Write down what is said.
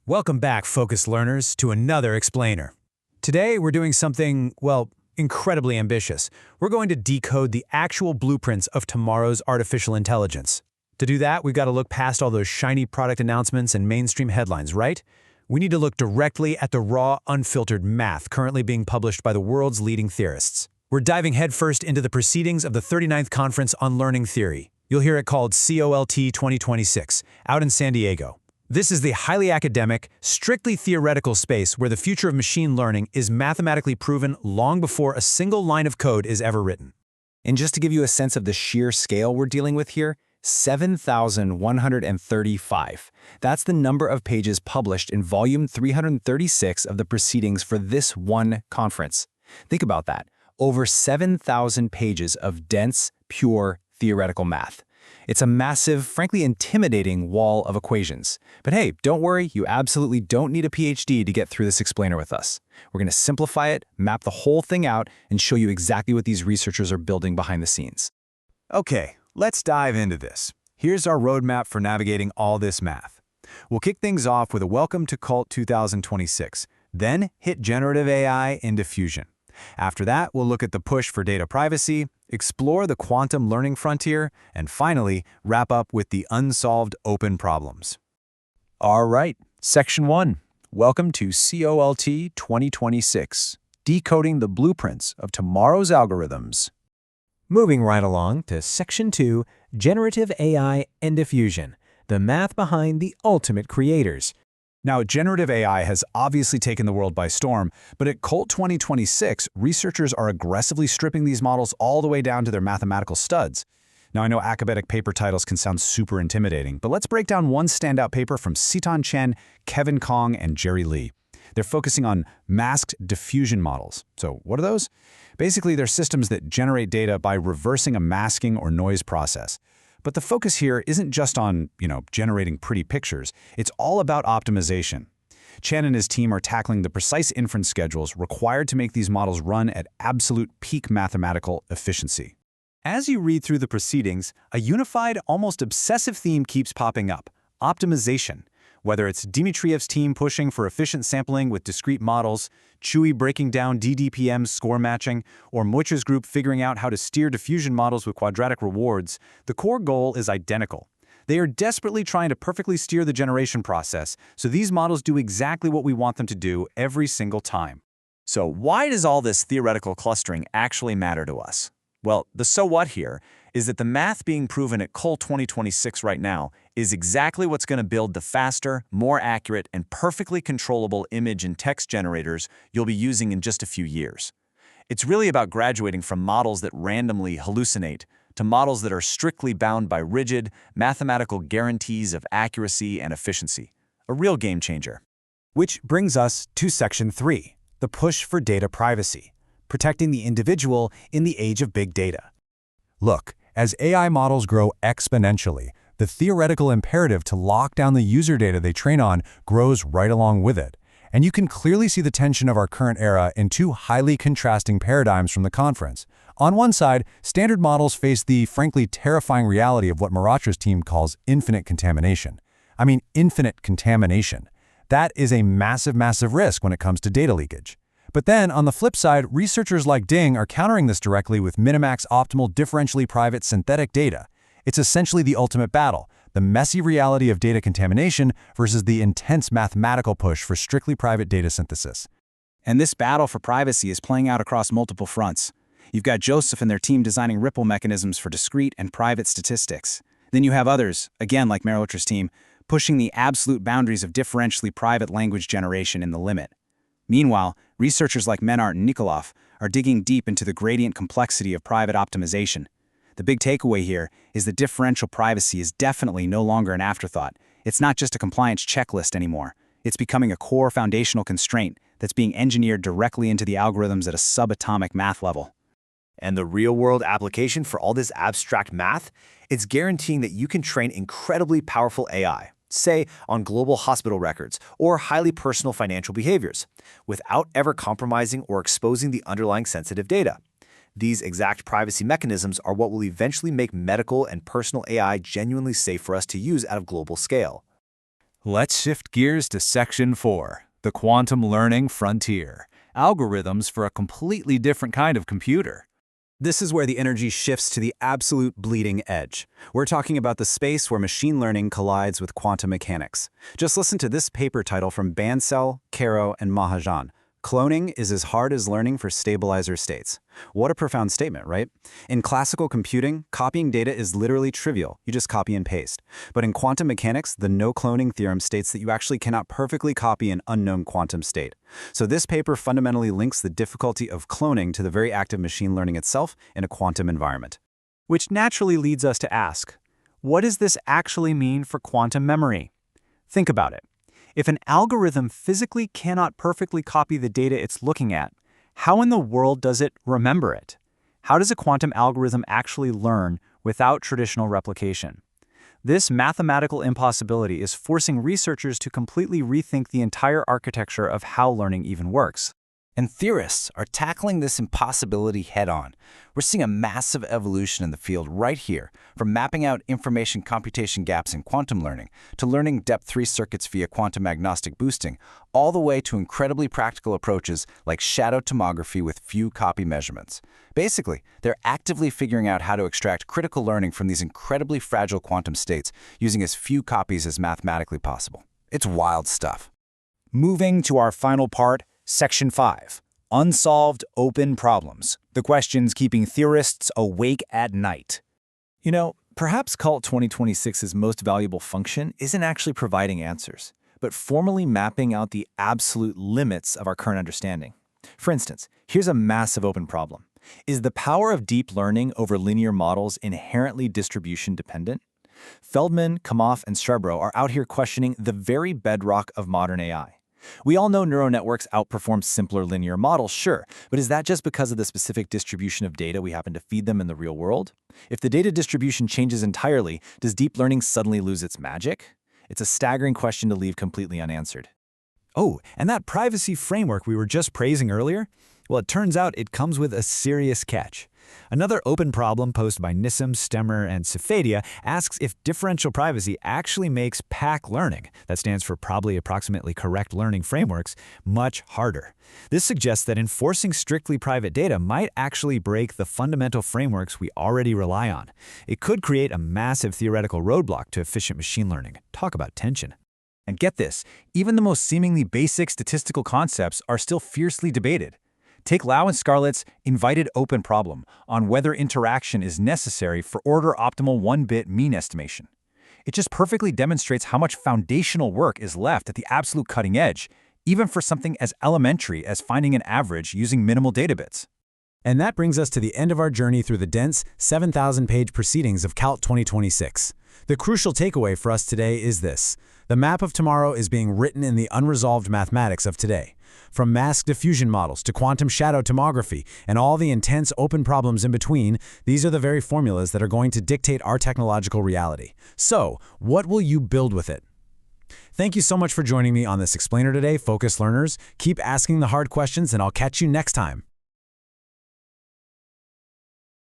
Welcome back, focused learners, to another explainer. Today, we're doing something, well, incredibly ambitious. We're going to decode the actual blueprints of tomorrow's artificial intelligence. To do that, we've got to look past all those shiny product announcements and mainstream headlines, right? We need to look directly at the raw, unfiltered math currently being published by the world's leading theorists. We're diving headfirst into the proceedings of the 39th Conference on Learning Theory. You'll hear it called COLT 2026, out in San Diego. This is the highly academic, strictly theoretical space where the future of machine learning is mathematically proven long before a single line of code is ever written. And just to give you a sense of the sheer scale we're dealing with here, 7,135. That's the number of pages published in volume 336 of the proceedings for this one conference. Think about that. Over 7,000 pages of dense, pure, theoretical math. It's a massive, frankly intimidating wall of equations. But hey, don't worry, you absolutely don't need a PhD to get through this explainer with us. We're going to simplify it, map the whole thing out, and show you exactly what these researchers are building behind the scenes. Okay, let's dive into this. Here's our roadmap for navigating all this math. We'll kick things off with a welcome to COLT 2026, then hit generative AI in diffusion. After that, we'll look at the push for data privacy, explore the quantum learning frontier, and finally, wrap up with the unsolved open problems. All right, Section 1. Welcome to COLT 2026, Decoding the Blueprints of Tomorrow's Algorithms. Moving right along to Section 2, Generative AI and Diffusion, the math behind the ultimate creators. Now, generative AI has obviously taken the world by storm, but at COLT 2026, researchers are aggressively stripping these models all the way down to their mathematical studs. Now, I know academic paper titles can sound super intimidating, but let's break down one standout paper from Sitan Chen, Kevin Kong, and Jerry Lee. They're focusing on masked diffusion models. So what are those? Basically, they're systems that generate data by reversing a masking or noise process. But the focus here isn't just on, generating pretty pictures. It's all about optimization. Chen and his team are tackling the precise inference schedules required to make these models run at absolute peak mathematical efficiency. As you read through the proceedings, a unified, almost obsessive theme keeps popping up: optimization. Whether it's Dmitriev's team pushing for efficient sampling with discrete models, Chewy breaking down DDPM's score matching, or Moicha's group figuring out how to steer diffusion models with quadratic rewards, the core goal is identical. They are desperately trying to perfectly steer the generation process so these models do exactly what we want them to do every single time. So why does all this theoretical clustering actually matter to us? Well, the so what here is that the math being proven at COLT 2026 right now is exactly what's going to build the faster, more accurate, and perfectly controllable image and text generators you'll be using in just a few years. It's really about graduating from models that randomly hallucinate to models that are strictly bound by rigid, mathematical guarantees of accuracy and efficiency. A real game changer. Which brings us to Section 3, the push for data privacy, protecting the individual in the age of big data. Look, as AI models grow exponentially, the theoretical imperative to lock down the user data they train on grows right along with it. And you can clearly see the tension of our current era in two highly contrasting paradigms from the conference. On one side, standard models face the frankly terrifying reality of what Maratra's team calls infinite contamination. I mean, infinite contamination. That is a massive, massive risk when it comes to data leakage. But then, on the flip side, researchers like Ding are countering this directly with Minimax optimal differentially private synthetic data. It's essentially the ultimate battle, the messy reality of data contamination versus the intense mathematical push for strictly private data synthesis. And this battle for privacy is playing out across multiple fronts. You've got Joseph and their team designing ripple mechanisms for discrete and private statistics. Then you have others, again like Maratra's team, pushing the absolute boundaries of differentially private language generation in the limit. Meanwhile, researchers like Menart and Nikolov are digging deep into the gradient complexity of private optimization. The big takeaway here is that differential privacy is definitely no longer an afterthought. It's not just a compliance checklist anymore. It's becoming a core foundational constraint that's being engineered directly into the algorithms at a subatomic math level. And the real-world application for all this abstract math? It's guaranteeing that you can train incredibly powerful AI, say on global hospital records or highly personal financial behaviors, without ever compromising or exposing the underlying sensitive data. These exact privacy mechanisms are what will eventually make medical and personal AI genuinely safe for us to use at a global scale. Let's shift gears to Section 4, the quantum learning frontier. Algorithms for a completely different kind of computer. This is where the energy shifts to the absolute bleeding edge. We're talking about the space where machine learning collides with quantum mechanics. Just listen to this paper title from Bansal, Caro, and Mahajan. Cloning is as hard as learning for stabilizer states. What a profound statement, right? In classical computing, copying data is literally trivial. You just copy and paste. But in quantum mechanics, the no-cloning theorem states that you actually cannot perfectly copy an unknown quantum state. So this paper fundamentally links the difficulty of cloning to the very act of machine learning itself in a quantum environment. Which naturally leads us to ask, what does this actually mean for quantum memory? Think about it. If an algorithm physically cannot perfectly copy the data it's looking at, how in the world does it remember it? How does a quantum algorithm actually learn without traditional replication? This mathematical impossibility is forcing researchers to completely rethink the entire architecture of how learning even works. And theorists are tackling this impossibility head-on. We're seeing a massive evolution in the field right here, from mapping out information computation gaps in quantum learning to learning depth-3 circuits via quantum-agnostic boosting, all the way to incredibly practical approaches like shadow tomography with few copy measurements. Basically, they're actively figuring out how to extract critical learning from these incredibly fragile quantum states using as few copies as mathematically possible. It's wild stuff. Moving to our final part, Section 5. Unsolved Open Problems. The questions keeping theorists awake at night. You know, perhaps COLT 2026's most valuable function isn't actually providing answers, but formally mapping out the absolute limits of our current understanding. For instance, here's a massive open problem. Is the power of deep learning over linear models inherently distribution dependent? Feldman, Kamoff, and Strebro are out here questioning the very bedrock of modern AI. We all know neural networks outperform simpler linear models, sure, but is that just because of the specific distribution of data we happen to feed them in the real world? If the data distribution changes entirely, does deep learning suddenly lose its magic? It's a staggering question to leave completely unanswered. Oh, and that privacy framework we were just praising earlier? Well, it turns out it comes with a serious catch. Another open problem posed by Nissim, Stemmer, and Cefadia asks if differential privacy actually makes PAC learning, that stands for probably approximately correct learning frameworks, much harder. This suggests that enforcing strictly private data might actually break the fundamental frameworks we already rely on. It could create a massive theoretical roadblock to efficient machine learning. Talk about tension. And get this, even the most seemingly basic statistical concepts are still fiercely debated. Take Lau and Scarlett's invited open problem on whether interaction is necessary for order-optimal 1-bit mean estimation. It just perfectly demonstrates how much foundational work is left at the absolute cutting edge, even for something as elementary as finding an average using minimal data bits. And that brings us to the end of our journey through the dense, 7,000-page proceedings of COLT 2026. The crucial takeaway for us today is this. The map of tomorrow is being written in the unresolved mathematics of today. From mask diffusion models to quantum shadow tomography and all the intense open problems in between, these are the very formulas that are going to dictate our technological reality. So, what will you build with it? Thank you so much for joining me on this explainer today, Focus Learners. Keep asking the hard questions and I'll catch you next time.